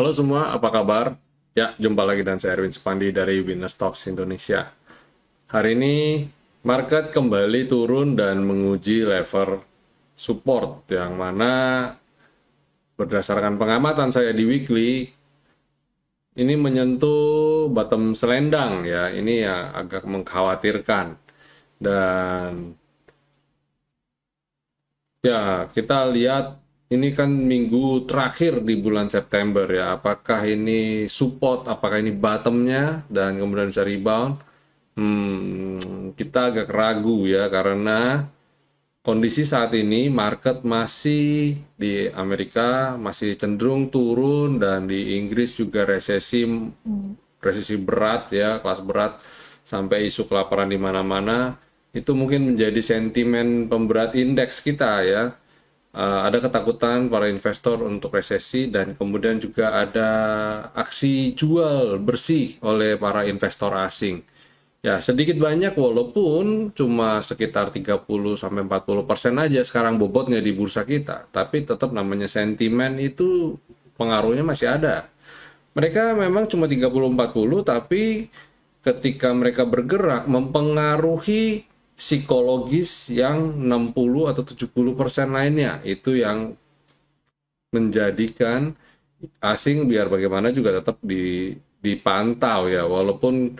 Halo semua, apa kabar? Ya, jumpa lagi dan saya Erwin Supandi dari Winner Stocks Indonesia. Hari ini market kembali turun dan menguji level support yang mana berdasarkan pengamatan saya di weekly ini menyentuh bottom selendang ya. Ini ya agak mengkhawatirkan. Dan ya, kita lihat ini kan minggu terakhir di bulan September ya. Apakah ini support, apakah ini bottomnya, dan kemudian bisa rebound? Kita agak ragu ya, karena kondisi saat ini market masih di Amerika masih cenderung turun dan di Inggris juga resesi berat ya, kelas berat sampai isu kelaparan di mana-mana. Itu mungkin menjadi sentimen pemberat indeks kita ya. Ada ketakutan para investor untuk resesi dan kemudian juga ada aksi jual bersih oleh para investor asing. Ya, sedikit banyak walaupun cuma sekitar 30-40% aja sekarang bobotnya di bursa kita, tapi tetap namanya sentimen itu pengaruhnya masih ada. Mereka memang cuma 30-40, tapi ketika mereka bergerak mempengaruhi psikologis yang 60 atau 70% lainnya. Itu yang menjadikan asing biar bagaimana juga tetap dipantau ya. Walaupun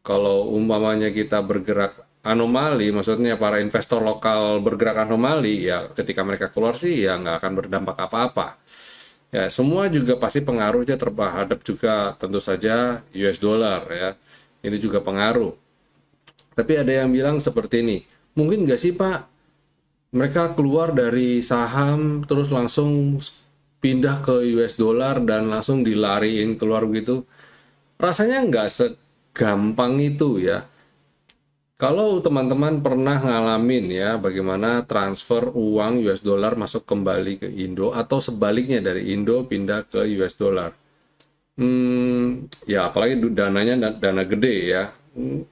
kalau umpamanya kita bergerak anomali, maksudnya para investor lokal bergerak anomali, ya ketika mereka keluar sih ya nggak akan berdampak apa-apa. Ya, semua juga pasti pengaruhnya terhadap juga tentu saja US dollar ya. Ini juga pengaruh. Tapi ada yang bilang seperti ini, mungkin nggak sih Pak, mereka keluar dari saham terus langsung pindah ke US dollar dan langsung dilariin keluar begitu? Rasanya nggak segampang itu ya. Kalau teman-teman pernah ngalamin ya bagaimana transfer uang US dollar masuk kembali ke Indo atau sebaliknya dari Indo pindah ke US dollar. Ya apalagi dananya dana gede ya.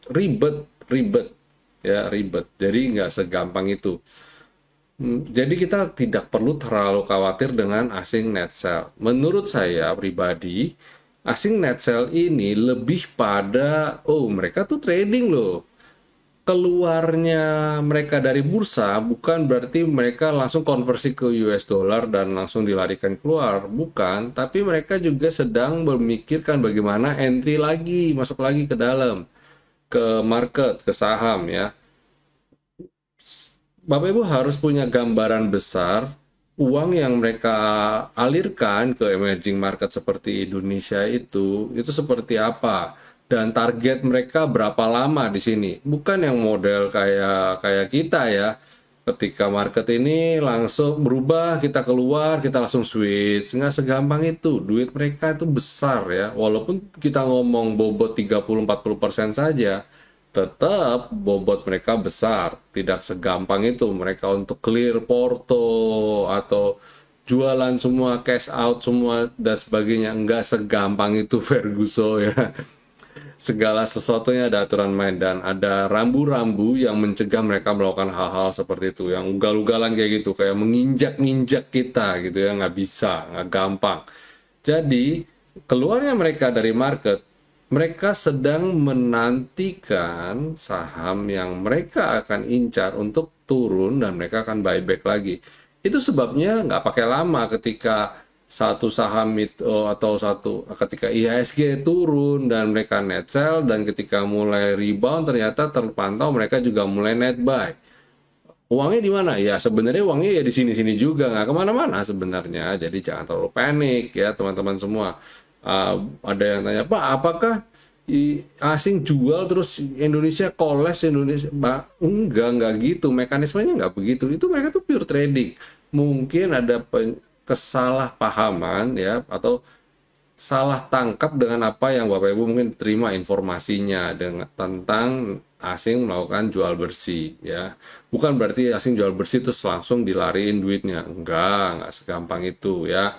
Ribet, ribet ya, ribet. Jadi nggak segampang itu. Jadi kita tidak perlu terlalu khawatir dengan asing net sell. Menurut saya pribadi, asing net sell ini lebih pada, oh mereka tuh trading loh. Keluarnya mereka dari bursa bukan berarti mereka langsung konversi ke US dollar dan langsung dilarikan keluar. Bukan, tapi mereka juga sedang memikirkan bagaimana entry lagi, masuk lagi ke dalam, ke market, ke saham ya. Bapak Ibu harus punya gambaran besar uang yang mereka alirkan ke emerging market seperti Indonesia itu seperti apa dan target mereka berapa lama di sini. Bukan yang model kayak kayak kita ya. Ketika market ini langsung berubah, kita keluar, kita langsung switch. Nggak segampang itu. Duit mereka itu besar ya. Walaupun kita ngomong bobot 30-40% saja, tetap bobot mereka besar. Tidak segampang itu mereka untuk clear porto atau jualan semua, cash out semua dan sebagainya. Nggak segampang itu Ferguson ya. Segala sesuatunya ada aturan main dan ada rambu-rambu yang mencegah mereka melakukan hal-hal seperti itu. Yang ugal-ugalan kayak gitu, kayak menginjak-injak kita gitu ya, nggak bisa, nggak gampang. Jadi, keluarnya mereka dari market, mereka sedang menantikan saham yang mereka akan incar untuk turun dan mereka akan buyback lagi. Itu sebabnya nggak pakai lama ketika satu saham itu atau ketika IHSG turun dan mereka net sell dan ketika mulai rebound ternyata terpantau mereka juga mulai net buy. Uangnya di mana? Ya sebenarnya uangnya ya di sini-sini juga, nggak kemana-mana sebenarnya. Jadi jangan terlalu panik ya teman-teman semua. Ada yang tanya, Pak, apakah asing jual terus Indonesia collapse Indonesia? Enggak gitu. Mekanismenya nggak begitu. Itu mereka tuh pure trading. Mungkin ada kesalahpahaman ya atau salah tangkap dengan apa yang Bapak Ibu mungkin terima informasinya dengan tentang asing melakukan jual bersih ya. Bukan berarti asing jual bersih terus langsung dilariin duitnya. Enggak segampang itu ya.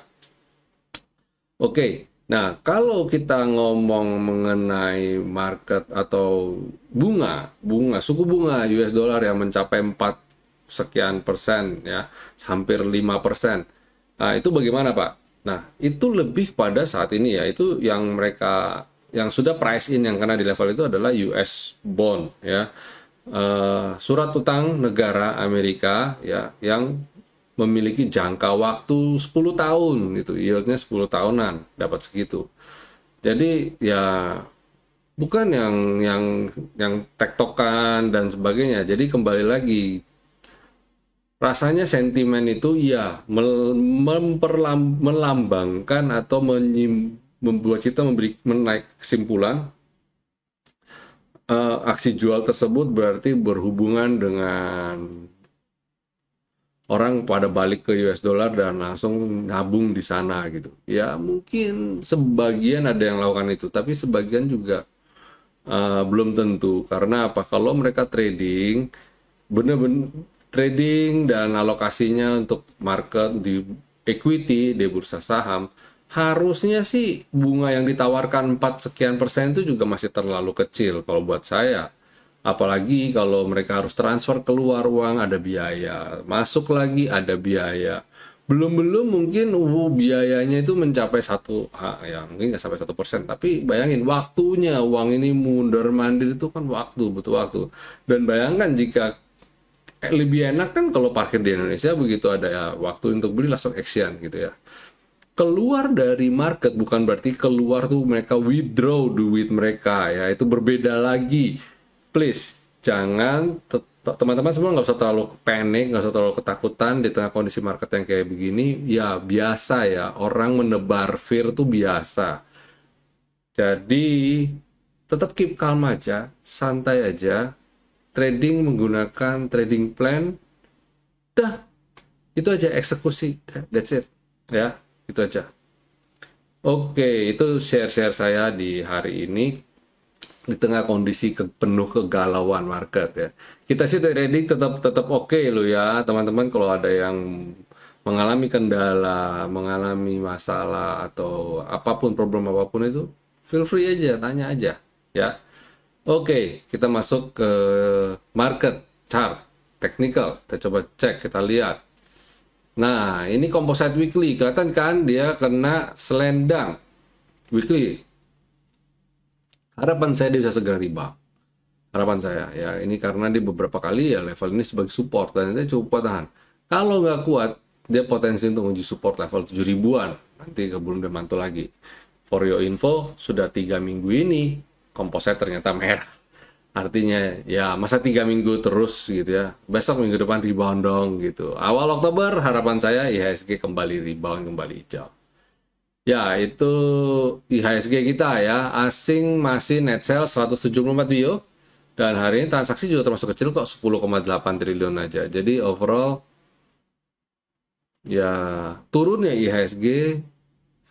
Oke. Nah, kalau kita ngomong mengenai market atau suku bunga US dollar yang mencapai 4 sekian persen ya, hampir 5%. Nah, itu bagaimana Pak? Nah, itu lebih pada saat ini ya, itu yang mereka yang sudah price in yang kena di level itu adalah US bond ya. Surat utang negara Amerika ya yang memiliki jangka waktu 10 tahun itu, yieldnya 10 tahunan dapat segitu. Jadi ya bukan yang tektokan dan sebagainya. Jadi kembali lagi, rasanya sentimen itu ya melambangkan atau membuat kita menaik kesimpulan aksi jual tersebut berarti berhubungan dengan orang pada balik ke US dollar dan langsung nabung di sana gitu. Ya mungkin sebagian ada yang lakukan itu, tapi sebagian juga belum tentu. Karena apa? Kalau mereka trading, bener-bener trading dan alokasinya untuk market di equity, di bursa saham, harusnya sih bunga yang ditawarkan 4 sekian persen itu juga masih terlalu kecil kalau buat saya. Apalagi kalau mereka harus transfer keluar uang ada biaya, masuk lagi ada biaya. Belum-belum mungkin biayanya itu mencapai ya mungkin nggak sampai 1%. Tapi bayangin waktunya uang ini mundur mandir itu kan waktu, butuh waktu. Dan bayangkan jika lebih enak kan kalau parkir di Indonesia begitu ada ya waktu untuk beli langsung action gitu ya. Keluar dari market bukan berarti keluar tuh mereka withdraw duit mereka ya, itu berbeda lagi. Please jangan, teman-teman semua nggak usah terlalu panik, nggak usah terlalu ketakutan di tengah kondisi market yang kayak begini. Ya biasa ya, orang menebar fear tuh biasa. Jadi tetap keep calm aja, santai aja, trading menggunakan trading plan, dah itu aja eksekusi, that's it ya, itu aja. Oke, itu share-share saya di hari ini di tengah kondisi penuh kegalauan market ya. Kita sih trading tetap tetap oke loh ya, teman-teman. Kalau ada yang mengalami kendala, mengalami masalah atau apapun problem apapun itu, feel free aja, tanya aja ya. Oke, kita masuk ke market chart technical. Kita coba cek, kita lihat. Nah, ini composite weekly, kelihatan kan dia kena selendang weekly. Harapan saya dia bisa segera rebound. Harapan saya ya, ini karena dia beberapa kali ya level ini sebagai support dan dia cukup kuat tahan. Kalau nggak kuat, dia potensi untuk uji support level 7 ribuan. Nanti kebelum dia mantul lagi. For your info, sudah 3 minggu ini composite ternyata merah. Artinya ya masa 3 minggu terus gitu ya. Besok minggu depan rebound dong gitu. Awal Oktober harapan saya IHSG kembali rebound, kembali hijau. Ya itu IHSG kita ya. Asing masih net sale 174 bio. Dan hari ini transaksi juga termasuk kecil kok, 10,8 triliun aja. Jadi overall ya turun ya IHSG,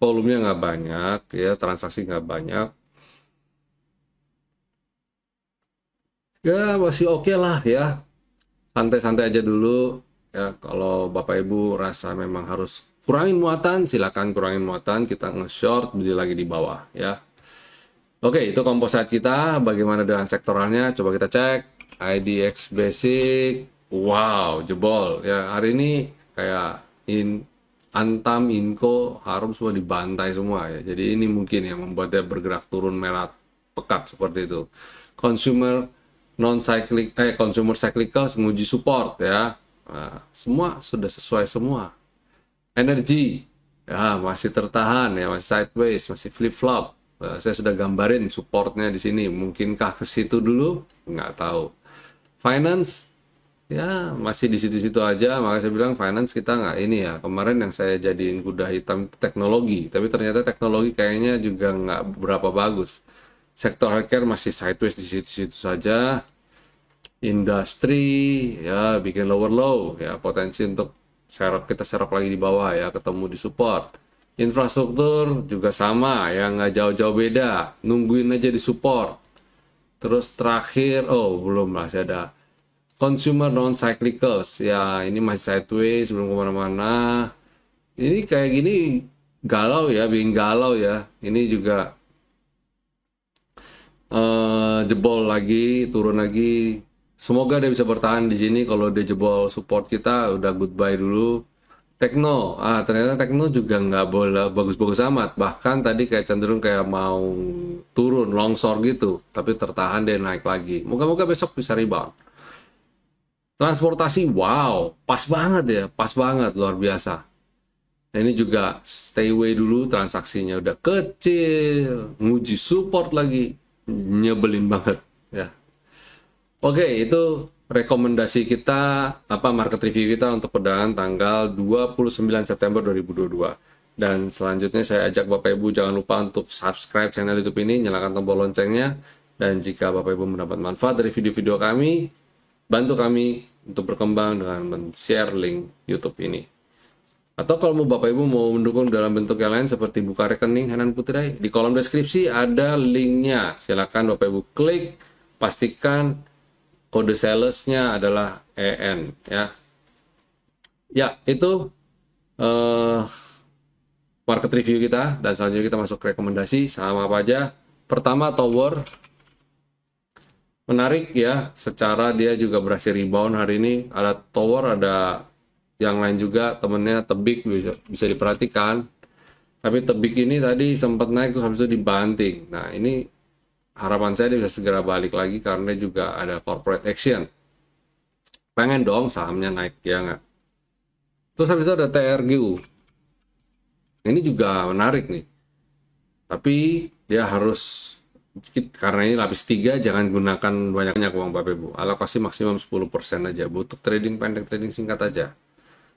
volumenya nggak banyak ya, transaksi nggak banyak. Ya masih oke lah ya, santai-santai aja dulu ya. Kalau Bapak Ibu rasa memang harus kurangin muatan, silakan kurangin muatan, kita nge-short beli lagi di bawah ya. Oke, itu composite kita. Bagaimana dengan sektoralnya? Coba kita cek. IDX Basic, wow, jebol ya. Hari ini kayak Antam, Inco, Harum semua dibantai semua ya. Jadi ini mungkin yang membuat dia bergerak turun merah pekat seperti itu. Consumer cyclical menguji support ya. Nah, semua sudah sesuai semua. Energi ya masih tertahan ya, masih sideways, masih flip flop. Saya sudah gambarin supportnya di sini. Mungkinkah ke situ dulu? Nggak tahu. Finance ya masih di situ-situ aja. Makanya saya bilang finance kita nggak ini ya. Kemarin yang saya jadiin kuda hitam teknologi, tapi ternyata teknologi kayaknya juga nggak berapa bagus. Sektor healthcare masih sideways di situ-situ saja. Industri ya bikin lower low ya, potensi untuk kita serok lagi di bawah ya, ketemu di support. Infrastruktur juga sama ya, nggak jauh-jauh beda, nungguin aja di support. Terus terakhir, oh belum, masih ada consumer non cyclicals ya, ini masih sideways belum kemana-mana. Ini kayak gini galau ya, bikin galau ya. Ini juga jebol lagi, turun lagi. Semoga dia bisa bertahan di sini. Kalau dia jebol support kita, udah goodbye dulu. Tekno, ternyata Tekno juga nggak boleh bagus-bagus amat. Bahkan tadi kayak cenderung kayak mau turun, longsor gitu. Tapi tertahan dia naik lagi. Moga-moga besok bisa rebound. Transportasi, wow, pas banget ya, pas banget, luar biasa. Nah, ini juga stay away dulu, transaksinya udah kecil, nguji support lagi, nyebelin banget ya. Oke, itu rekomendasi kita, market review kita untuk perdagangan tanggal 29 September 2022. Dan selanjutnya saya ajak Bapak Ibu jangan lupa untuk subscribe channel YouTube ini, nyalakan tombol loncengnya. Dan jika Bapak Ibu mendapat manfaat dari video-video kami, bantu kami untuk berkembang dengan men-share link YouTube ini. Atau kalau mau Bapak Ibu mau mendukung dalam bentuk yang lain seperti buka rekening Hanan Putri, di kolom deskripsi ada linknya. Silakan Bapak Ibu klik, pastikan kode salesnya adalah EN ya. Ya, itu market review kita, dan selanjutnya kita masuk ke rekomendasi. Sama apa aja? Pertama, Tower. Menarik ya, secara dia juga berhasil rebound hari ini. Ada Tower, ada yang lain juga, temennya Tebik bisa diperhatikan. Tapi Tebik ini tadi sempat naik terus habis itu dibanting. Nah, ini harapan saya dia bisa segera balik lagi karena juga ada corporate action. Pengen dong sahamnya naik, ya nggak? Terus habis itu ada TRGU. Ini juga menarik nih. Tapi dia harus, karena ini lapis 3, jangan gunakan banyak-banyak uang Bapak Ibu. Alokasi maksimum 10% aja. Butuh trading pendek, trading singkat aja.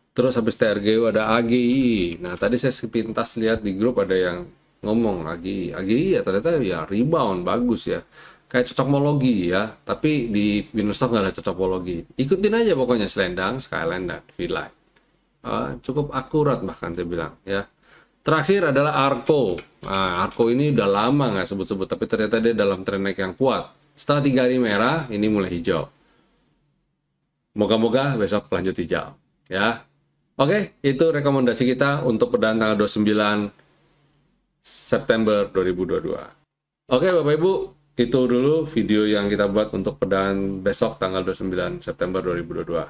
Terus habis TRGU ada AGI. Nah, tadi saya sepintas lihat di grup ada yang ngomong AGI ya ternyata ya rebound bagus ya. Kayak cocokmologi ya, tapi di Winnerstock nggak ada cocokmologi. Ikutin aja pokoknya Selendang, Skyline, dan V-Line. Cukup akurat bahkan saya bilang ya. Terakhir adalah Arko. Nah, Arko ini udah lama nggak sebut-sebut, tapi ternyata dia dalam tren naik yang kuat. Setelah 3 hari merah, ini mulai hijau. Moga-moga besok lanjut hijau. Ya, oke, itu rekomendasi kita untuk perdagangan tanggal 29 September 2022. Oke, Bapak Ibu, itu dulu video yang kita buat untuk perdagangan besok tanggal 29 September 2022.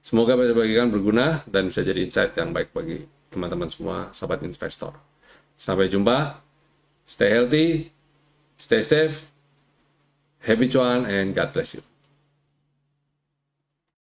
Semoga bisa bagikan berguna dan bisa jadi insight yang baik bagi teman-teman semua, sahabat investor. Sampai jumpa, stay healthy, stay safe, happy cuan, and God bless you.